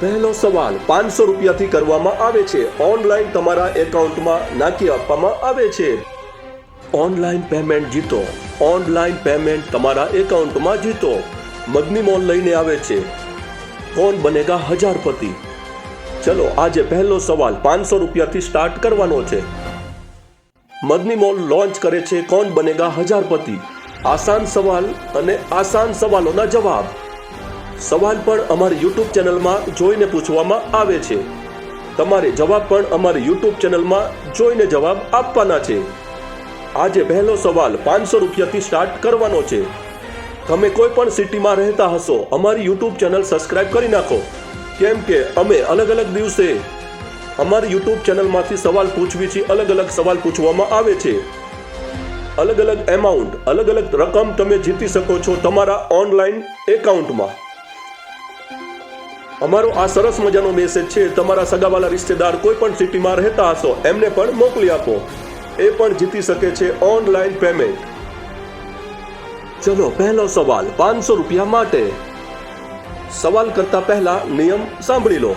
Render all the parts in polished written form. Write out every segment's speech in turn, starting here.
પહેલો સવાલ 500 રૂપિયાથી કરવામાં આવે છે. ઓનલાઈન તમારા એકાઉન્ટમાં નાખી આપવામાં આવે છે. ઓનલાઈન પેમેન્ટ જીતો. ઓનલાઈન પેમેન્ટ તમારા એકાઉન્ટમાં જીતો. મદની મોલ લઈને આવે છે. કોણ બનેગા હજારપતિ? ચલો આજે પહેલો સવાલ 500 રૂપિયાથી સ્ટાર્ટ કરવાનો છે. મદની મોલ લોન્ચ કરે છે કોણ બનેગા હજારપતિ. આસાન સવાલ અને આસાન સવાલોના જવાબ. સવાલ પણ અમારી યુટ્યુબ ચેનલમાં જોઈને પૂછવામાં આવે છે. તમારે જવાબ પણ અમારી યુટ્યુબ ચેનલમાં જોઈને જવાબ આપવાના છે. આજે પહેલો સવાલ 500 રૂપિયાથી સ્ટાર્ટ કરવાનો છે. તમે કોઈ પણ સિટીમાં રહેતા હશો, અમારી યુટ્યુબ ચેનલ સબસ્ક્રાઇબ કરી નાખો, કેમ કે અમે અલગ અલગ દિવસે અમારી યુટ્યુબ ચેનલમાંથી સવાલ પૂછવી છે. અલગ અલગ સવાલ પૂછવામાં આવે છે. અલગ અલગ એમાઉન્ટ, અલગ અલગ રકમ તમે જીતી શકો છો તમારા ઓનલાઈન એકાઉન્ટમાં. અમારો આ સરસ મજાનો મેસેજ છે. તમારા સગાવાલા રિશ્તેદાર કોઈ પણ સિટીમાં રહેતા હશો એમને પણ મોકલી આપો. એ પણ જીતી શકે છે ઓનલાઈન પેમેન્ટ. ચલો પહેલો સવાલ 500 રૂપિયા માટે. સવાલ કરતા પહેલા નિયમ સાંભળી લો.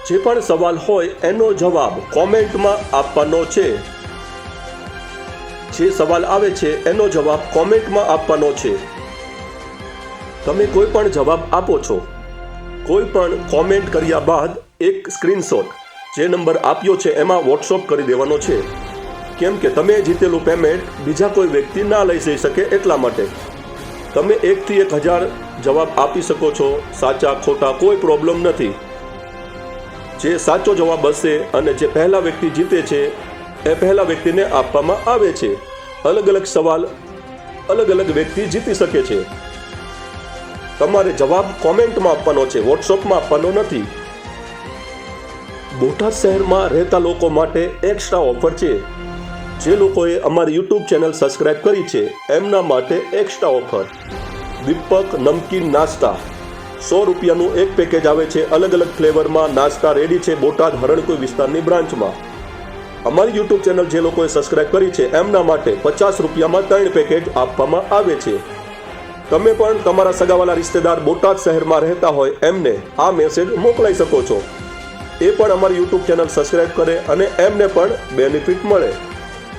જે પણ સવાલ હોય એનો જવાબ કોમેન્ટમાં આપવાનો છે. જે સવાલ આવે છે એનો જવાબ કોમેન્ટમાં આપવાનો છે. તમે કોઈ પણ જવાબ આપો છો, કોઈ પણ કોમેન્ટ કર્યા બાદ એક સ્ક્રીનશોટ જે નંબર આપ્યો છે એમાં વોટ્સઅપ કરી દેવાનો છે. કેમ કે તમે જીતેલું પેમેન્ટ બીજા કોઈ વ્યક્તિ ના લઈ જઈ શકે એટલા માટે. તમે 1 થી 1000 જવાબ આપી શકો છો. સાચા ખોટા કોઈ પ્રોબ્લેમ નથી. જે સાચો જવાબ હશે અને જે પહેલા વ્યક્તિ જીતે છે એ પહેલા વ્યક્તિને આપવામાં આવે છે. અલગ અલગ સવાલ અલગ અલગ વ્યક્તિ જીતી શકે છે. તમારે જવાબ કોમેન્ટમાં આપવાનો છે, વોટ્સઅપમાં આપવાનો નથી. બોટાદ શહેરમાં રહેતા લોકો માટે એક્સ્ટ્રા ઓફર છે. જે લોકોએ અમારી યુટ્યુબ ચેનલ સબસ્ક્રાઇબ કરી છે એમના માટે એક્સ્ટ્રા ઓફર. દીપક નમકીન નાસ્તા 100 રૂપિયાનું એક પેકેજ આવે છે. અલગ અલગ ફ્લેવરમાં નાસ્તા રેડી છે બોટાદ હરણકુઈ વિસ્તારની બ્રાન્ચમાં. અમારી યુટ્યુબ ચેનલ જે લોકોએ સબસ્ક્રાઇબ કરી છે એમના માટે 50 રૂપિયામાં 3 પેકેજ આપવામાં આવે છે. તમે પણ તમારા સગાવાલા રિશ્તેદાર બોટાદ શહેરમાં રહેતા હોય એમને આ મેસેજ મોકલાઈ શકો છો. એ પણ અમારી યુટ્યુબ ચેનલ સબસ્ક્રાઇબ કરે અને એમને પણ બેનિફિટ મળે.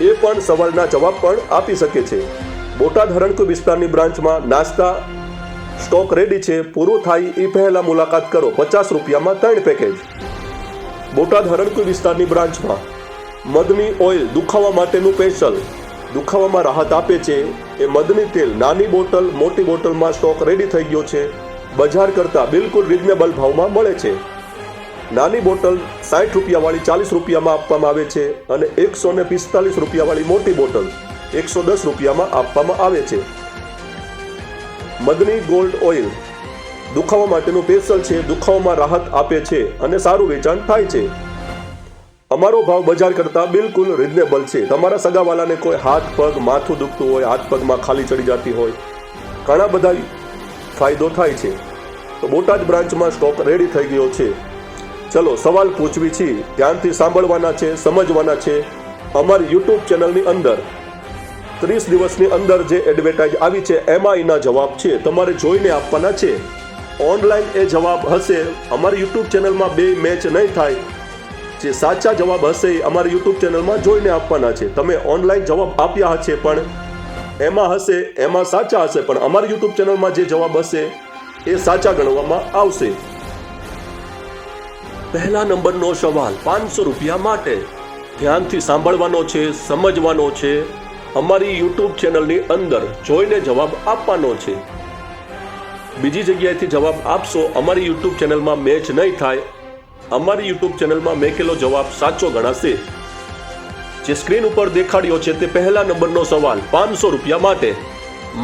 એ પણ સવાલના જવાબ પણ આપી શકે છે. બોટાદ હરણકુઈ વિસ્તારની બ્રાન્ચમાં નાસ્તા સ્ટોક રેડી છે. પૂરું થાય એ પહેલા મુલાકાત કરો. 50 રૂપિયામાં 3 પેકેજ. બોટાદ હરણકુઈ વિસ્તારની બ્રાન્ચમાં મદની ઓઇલ દુખાવા માટેનું સ્પેશિયલ. દુખાવામાં રાહત આપે છે એ મદની તેલ નાની બોટલ મોટી બોટલમાં સ્ટોક રેડી થઈ ગયો છે. બજાર કરતાં બિલકુલ રિઝનેબલ ભાવમાં મળે છે. નાની બોટલ 60 રૂપિયાવાળી 40 રૂપિયામાં આપવામાં આવે છે અને 145 રૂપિયાવાળી મોટી બોટલ 110 રૂપિયામાં આપવામાં આવે છે. મદની ગોલ્ડ ઓઇલ દુખાવા માટેનું સ્પેશિયલ છે. દુખાવામાં રાહત આપે છે અને સારું વેચાણ થાય છે. અમારો ભાવ બજાર કરતાં બિલકુલ રિઝનેબલ છે. તમારા સગાવાલાને કોઈ હાથ પગ માથું દુખતું હોય, હાથ પગમાં ખાલી ચડી જતી હોય, ઘણા બધા ફાયદો થાય છે. તો બોટાદ બ્રાન્ચમાં સ્ટોક રેડી થઈ ગયો છે. ચલો સવાલ પૂછવી છે, ધ્યાનથી સાંભળવાના છે, સમજવાના છે. અમારી યુટ્યુબ ચેનલની અંદર 30 દિવસની અંદર જે એડવર્ટાઇઝ આવી છે એમાં એના જવાબ છે. તમારે જોઈને આપવાના છે. ઓનલાઈન એ જવાબ હશે. અમારી યુટ્યુબ ચેનલમાં 2 મેચ નહીં થાય. જે સાચા જવાબ હશે એ અમારી યુટ્યુબ ચેનલમાં જોઈને આપવાના છે. તમે ઓનલાઈન જવાબ આપ્યા હશે પણ એમાં હશે એમાં સાચા હશે, પણ અમારી યુટ્યુબ ચેનલમાં જે જવાબ હશે એ સાચા ગણવામાં આવશે. પહેલા નંબરનો સવાલ 500 રૂપિયા માટે. ધ્યાનથી સાંભળવાનો છે, સમજવાનો છે. અમારી યુટ્યુબ ચેનલની અંદર જોઈને જવાબ આપવાનો છે. બીજી જગ્યાએથી જવાબ આપશો અમારી યુટ્યુબ ચેનલમાં મેચ નહીં થાય. અમારી યુટ્યુબ ચેનલમાં મેકેલો જવાબ સાચો ગણાશે. જે સ્ક્રીન ઉપર દેખાડ્યો છે તે પહેલા નંબરનો સવાલ 500 રૂપિયા માટે.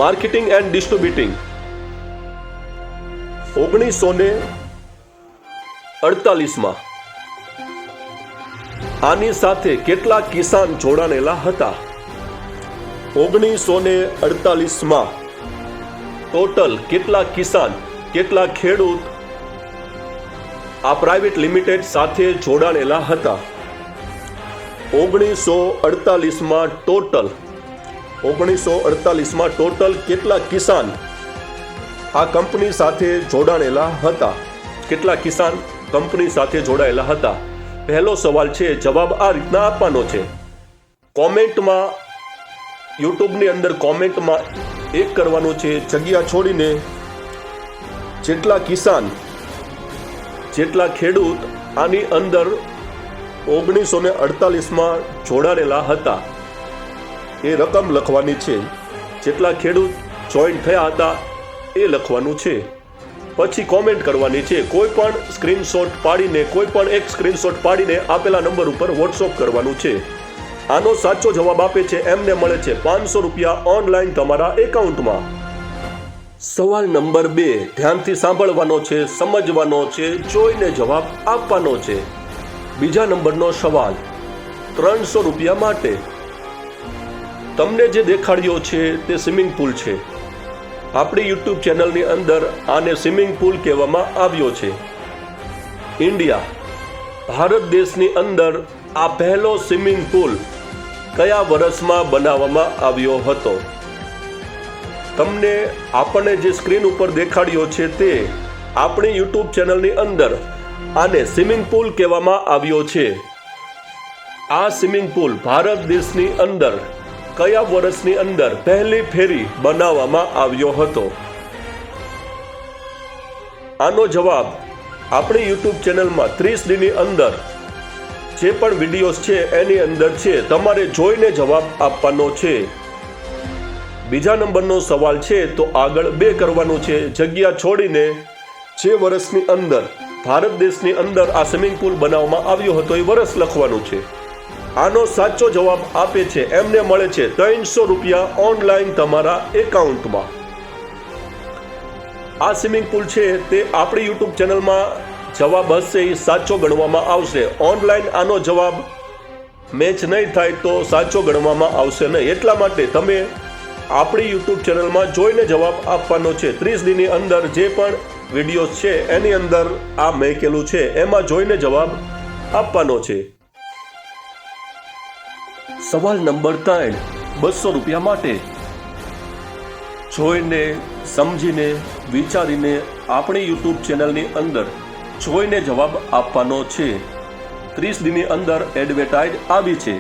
માર્કેટિંગ એન્ડ ડિસ્ટ્રીબ્યુટિંગ 1948માં આની સાથે કેટલા કિસાન જોડાયેલા હતા? 1948માં ટોટલ કેટલા કિસાન, કેટલા ખેડૂત આ પ્રાઇવેટ લિમિટેડ સાથે જોડાયેલા હતા? 1948માં ટોટલ કેટલા કિસાન આ કંપની સાથે જોડાયેલા હતા? કેટલા કિસાન કંપની સાથે જોડાયેલા હતા? પહેલો સવાલ છે, જવાબ આ રીતના આપવાનો છે. કોમેન્ટમાં, યુટ્યુબની અંદર કોમેન્ટમાં એક કરવાનું છે, જગ્યા છોડીને જેટલા કિસાન, જેટલા ખેડૂત આની અંદર 1948માં જોડાયેલા હતા એ રકમ લખવાની છે. જેટલા ખેડૂત જોઈન્ટ થયા હતા એ લખવાનું છે. પછી કોમેન્ટ કરવાની છે. કોઈ પણ સ્ક્રીનશોટ પાડીને, કોઈ પણ એક સ્ક્રીનશોટ પાડીને આપેલા નંબર ઉપર વોટ્સઅપ કરવાનું છે. આનો સાચો જવાબ આપે છે એમને મળે છે 500 રૂપિયા ઓનલાઈન તમારા એકાઉન્ટમાં. સવાલ નંબર 2 ધ્યાનથી સાંભળવાનો છે, સમજવાનો છે, જોઈને જવાબ આપવાનો છે. બીજા નંબરનો સવાલ 300 રૂપિયા માટે. તમને જે દેખાડ્યો છે તે સ્વિમિંગ પુલ છે. આપણી યુટ્યુબ ચેનલની અંદર આને સ્વિમિંગ પુલ કહેવામાં આવ્યો છે. ઇન્ડિયા, ભારત દેશની અંદર આ પહેલો સ્વિમિંગ પુલ કયા વર્ષમાં બનાવવામાં આવ્યો હતો? તમને આપણને જે સ્ક્રીન ઉપર દેખાડ્યો છે તે આપણી યુટ્યુબ ચેનલની અંદર આને સ્વિમિંગ પુલ કહેવામાં આવ્યો છે. આ સ્વિમિંગ પુલ ભારત દેશની અંદર કયા વર્ષની અંદર પહેલી ફેરી બનાવવામાં આવ્યો હતો? આનો જવાબ આપણી યુટ્યુબ ચેનલમાં 30 દીની અંદર જે પણ વિડીયોઝ છે એની અંદર છે. તમારે જોઈને જવાબ આપવાનો છે. બીજા નંબરનો સવાલ છે તો આગળ 2 કરવાનું છે. જગ્યા છોડીને જે વર્ષની અંદર ભારત દેશની અંદર આ સ્વિમિંગ પુલ બનાવવામાં આવ્યો હતો એ વર્ષ લખવાનું છે. આનો સાચો જવાબ આપે છે એમને મળે છે 300 રૂપિયા ઓનલાઈન તમારા એકાઉન્ટમાં. આ સ્વિમિંગ પુલ છે તે આપણી યુટ્યુબ ચેનલમાં જવાબ હશે એ સાચો ગણવામાં આવશે. ઓનલાઈન આનો જવાબ મેચ નહીં થાય તો સાચો ગણવામાં આવશે નહીં. એટલા માટે તમે આપણી યુટ્યુબ ચેનલમાં જોઈને જવાબ આપવાનો છે. 30 દીની અંદર જે પણ વિડીયોઝ છે એની અંદર આ મેકેલું છે એમાં જોઈને જવાબ આપવાનો છે. સવાલ નંબર 3 200 રૂપિયા માટે. જોઈને, સમજીને, વિચારીને આપણી યુટ્યુબ ચેનલની અંદર જોઈને જવાબ આપવાનો છે. 30 દીની અંદર એડવર્ટાઇઝ આવી છે.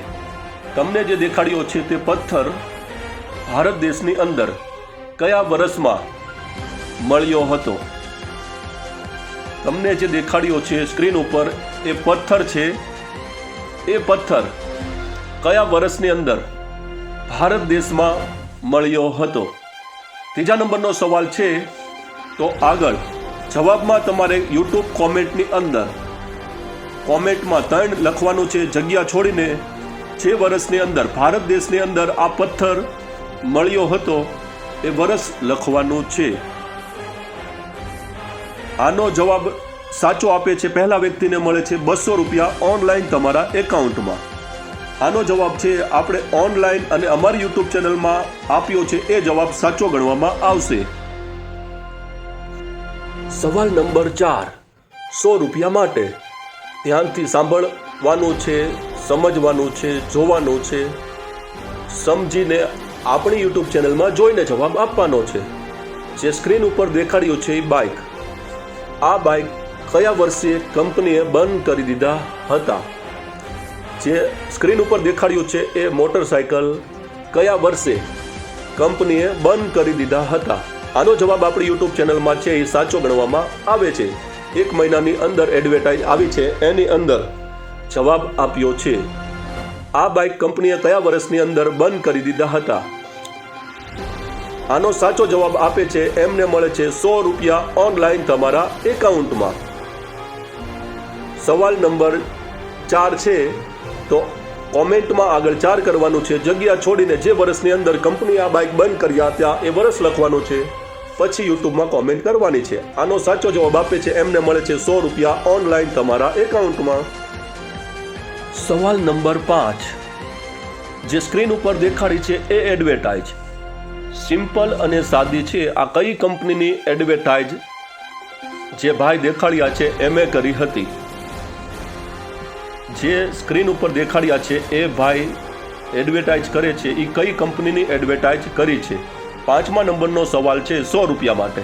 તમને જે દેખાડ્યો છે તે પથ્થર ભારત દેશની અંદર કયા વર્ષમાં મળ્યો હતો? તમને જે દેખાડ્યો છે સ્ક્રીન ઉપર એ પથ્થર છે. એ પથ્થર કયા વર્ષની અંદર ભારત દેશમાં મળ્યો હતો? ત્રીજા નંબરનો સવાલ છે તો આગળ જવાબમાં તમારે યુટ્યુબ કોમેન્ટની અંદર કોમેન્ટમાં 3 લખવાનું છે. જગ્યા છોડીને જે વર્ષની અંદર ભારત દેશની અંદર આ પથ્થર મળ્યો હતો એ વર્ષ લખવાનું છે. આનો જવાબ સાચો આપે છે પહેલા વ્યક્તિને મળે છે 200 રૂપિયા ઓનલાઈન તમારા એકાઉન્ટમાં. આનો જવાબ છે આપણે ઓનલાઈન અને અમારી યુટ્યુબ ચેનલમાં આપ્યો છે એ જવાબ સાચો ગણવામાં આવશે. સવાલ નંબર 4 100 રૂપિયા માટે. ધ્યાનથી સાંભળવાનું છે, સમજવાનું છે, જોવાનું છે, સમજીને આપણી યુટ્યુબ ચેનલમાં જોઈને જવાબ આપવાનો છે. જે સ્ક્રીન ઉપર દેખાડ્યું છે એ બાઇક. આ બાઇક કયા વર્ષે કંપનીએ બંધ કરી દીધા હતા? જે સ્ક્રીન ઉપર દેખાડ્યું છે એ મોટરસાયકલ કયા વર્ષે કંપનીએ બંધ કરી દીધા હતા? આનો જવાબ આપણી યુટ્યુબ ચેનલમાં છે એ સાચો ગણવામાં આવે છે. 1 મહિનાની અંદર એડવર્ટાઇઝ આવી છે એની અંદર જવાબ આપ્યો છે. આ બાઇક કંપનીએ કયા વર્ષની અંદર બંધ કરી દીધા હતા? આનો સાચો જવાબ આપે છે એમને મળે છે 100 રૂપિયા ઓનલાઈન તમારા એકાઉન્ટમાં. સવાલ નંબર 4 છે તો કોમેન્ટમાં આગળ 4 કરવાનું છે. જગ્યા છોડીને જે વર્ષની અંદર કંપની આ બાઇક બંધ કર્યા ત્યાં એ વર્ષ લખવાનું છે. પછી યુટ્યુબમાં કોમેન્ટ કરવાની છે. આનો સાચો જવાબ આપે છે એમને મળે છે 100 રૂપિયા ઓનલાઈન તમારા એકાઉન્ટમાં. સવાલ નંબર 5 જે સ્ક્રીન ઉપર દેખાડી છે એ એડવર્ટાઇઝ સિમ્પલ અને સાદી છે. આ કઈ કંપનીની એડવર્ટાઇઝ જે ભાઈ દેખાડ્યા છે એમએ કરી હતી? જે સ્ક્રીન ઉપર દેખાડ્યા છે એ ભાઈ એડવર્ટાઇઝ કરે છે એ કઈ કંપનીની એડવર્ટાઇઝ કરી છે? 5મા નંબરનો સવાલ છે 100 રૂપિયા માટે.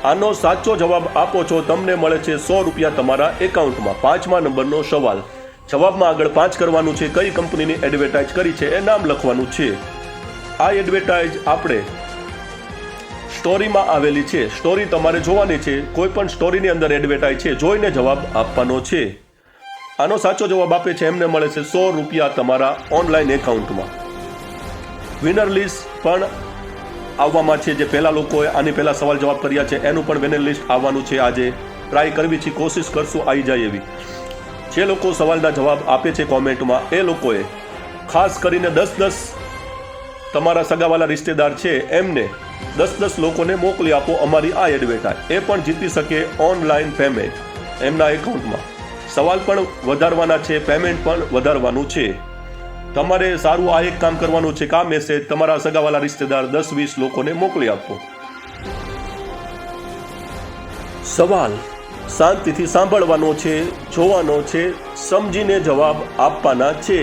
આનો સાચો જવાબ આપો છો તમને મળે છે 100 રૂપિયા તમારા એકાઉન્ટમાં. 5મા નંબરનો સવાલ. જવાબમાં આગળ 5 કરવાનું છે. કઈ કંપનીની એડવર્ટાઇઝ કરી છે એ નામ લખવાનું છે. આ એડવર્ટાઇઝ આપણે સ્ટોરીમાં આવેલી છે. સ્ટોરી તમારે જોવાની છે. કોઈ પણ સ્ટોરીની અંદર એડવર્ટાઇઝ છે, જોઈને જવાબ આપવાનો છે. આનો સાચો જવાબ આપે છે એમને મળે છે 100 રૂપિયા તમારા ઓનલાઈન એકાઉન્ટમાં. વિનર લિસ્ટ પણ આવવામાં છે. જે પહેલા લોકોએ આની પહેલા સવાલ જવાબ કર્યા છે એનું પણ વિનર લિસ્ટ આવવાનું છે. આજે ટ્રાય કરવી છે, કોશિશ કરશું આવી જાય એવી. જે લોકો સવાલના જવાબ આપે છે કોમેન્ટમાં એ લોકોએ ખાસ કરીને 10 તમારા સગાવાલા રિશ્તેદાર છે એમને 10 લોકોને મોકલી આપો અમારી આ એડવર્ટાઇઝ. એ પણ જીતી શકે ઓનલાઈન પેમેન્ટ એમના એકાઉન્ટમાં. સવાલ પણ વધારવાના છે, પેમેન્ટ પણ વધારવાનું છે. તમારે સારું આ એક કામ કરવાનું છે કે આ મેસેજ તમારા સગાવાલા રિશ્તેદાર 10-20 લોકોને મોકલી આપો. સવાલ શાંતિથી સાંભળવાનો છે, જોવાનો છે, સમજીને જવાબ આપવાના છે.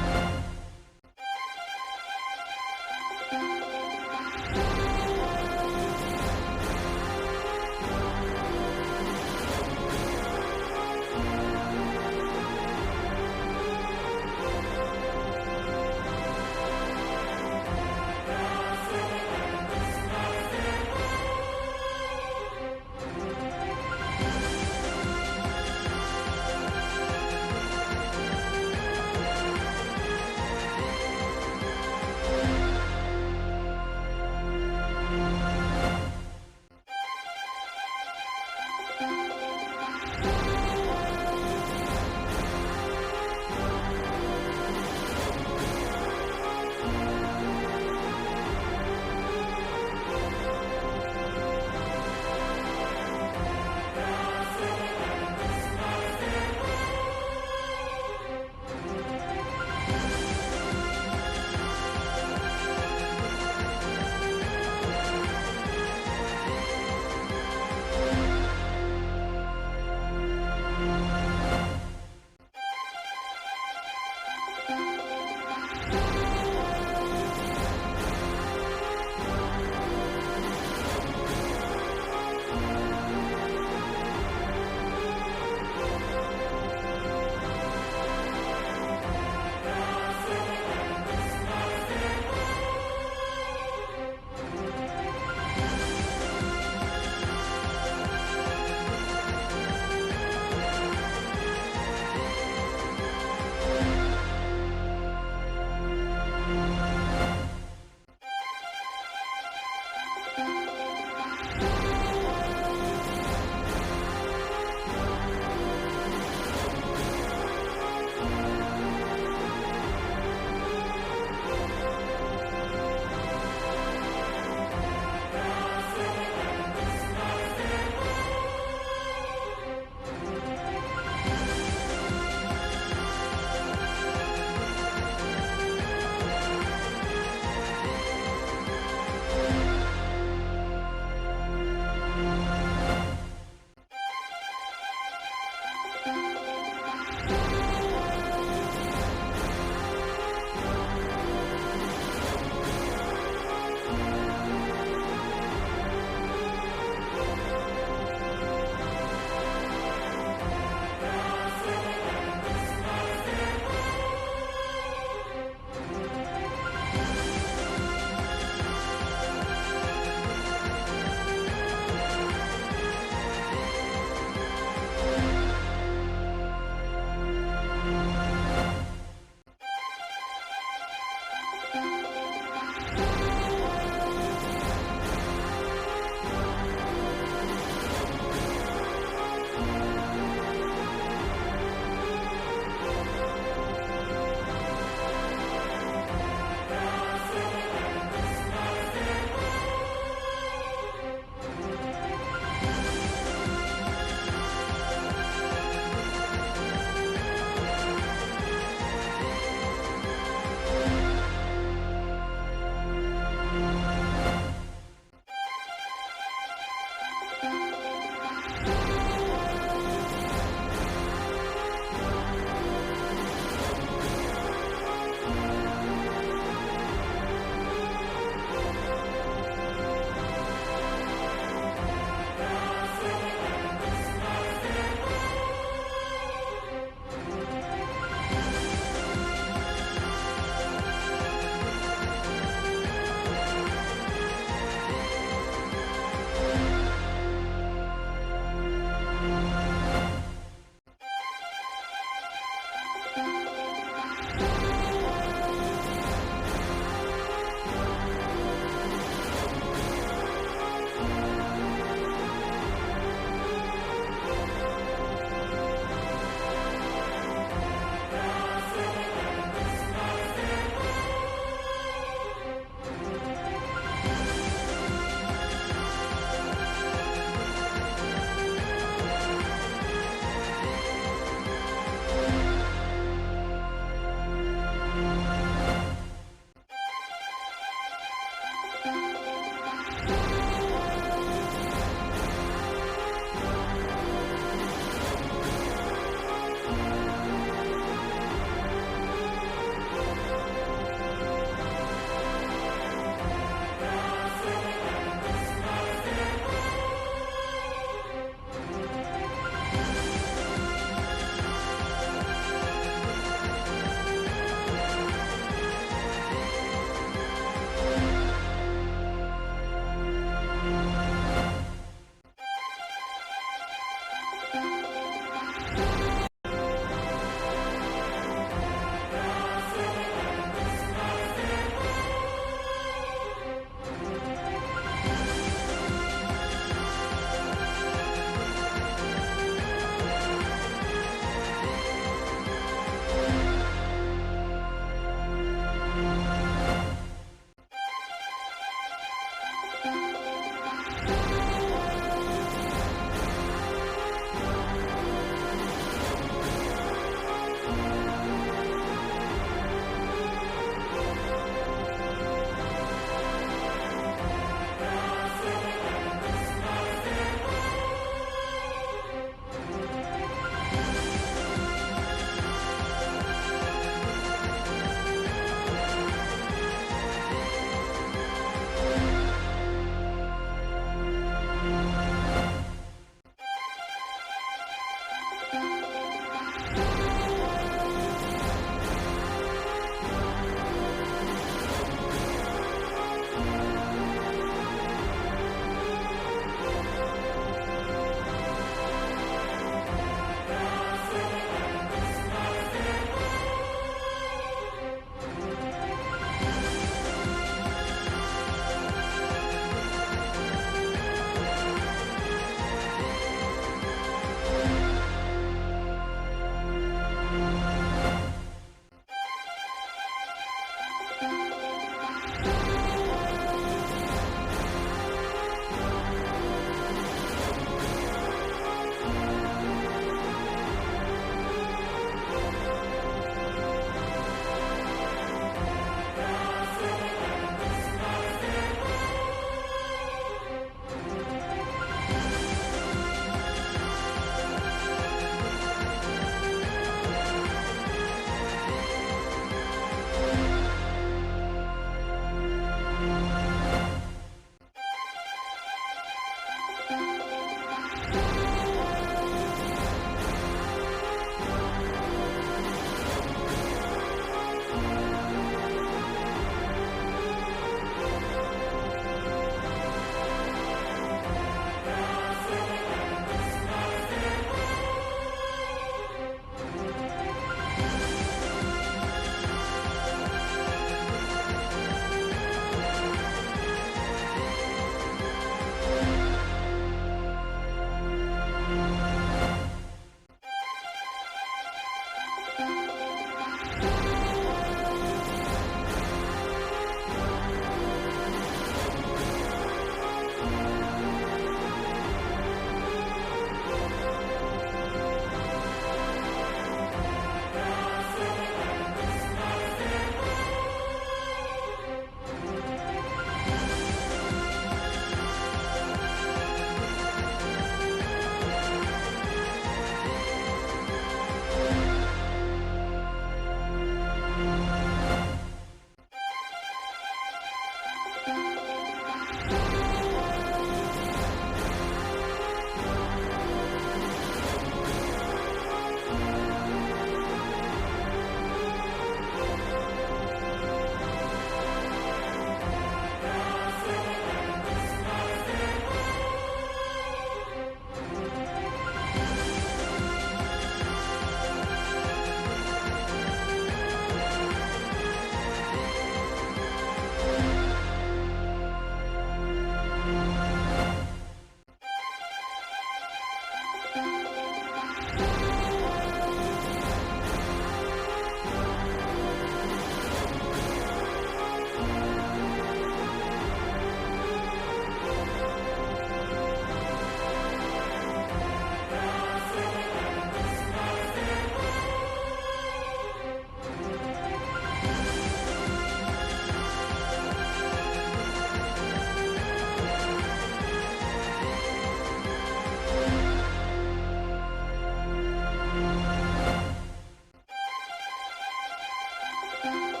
Thank you.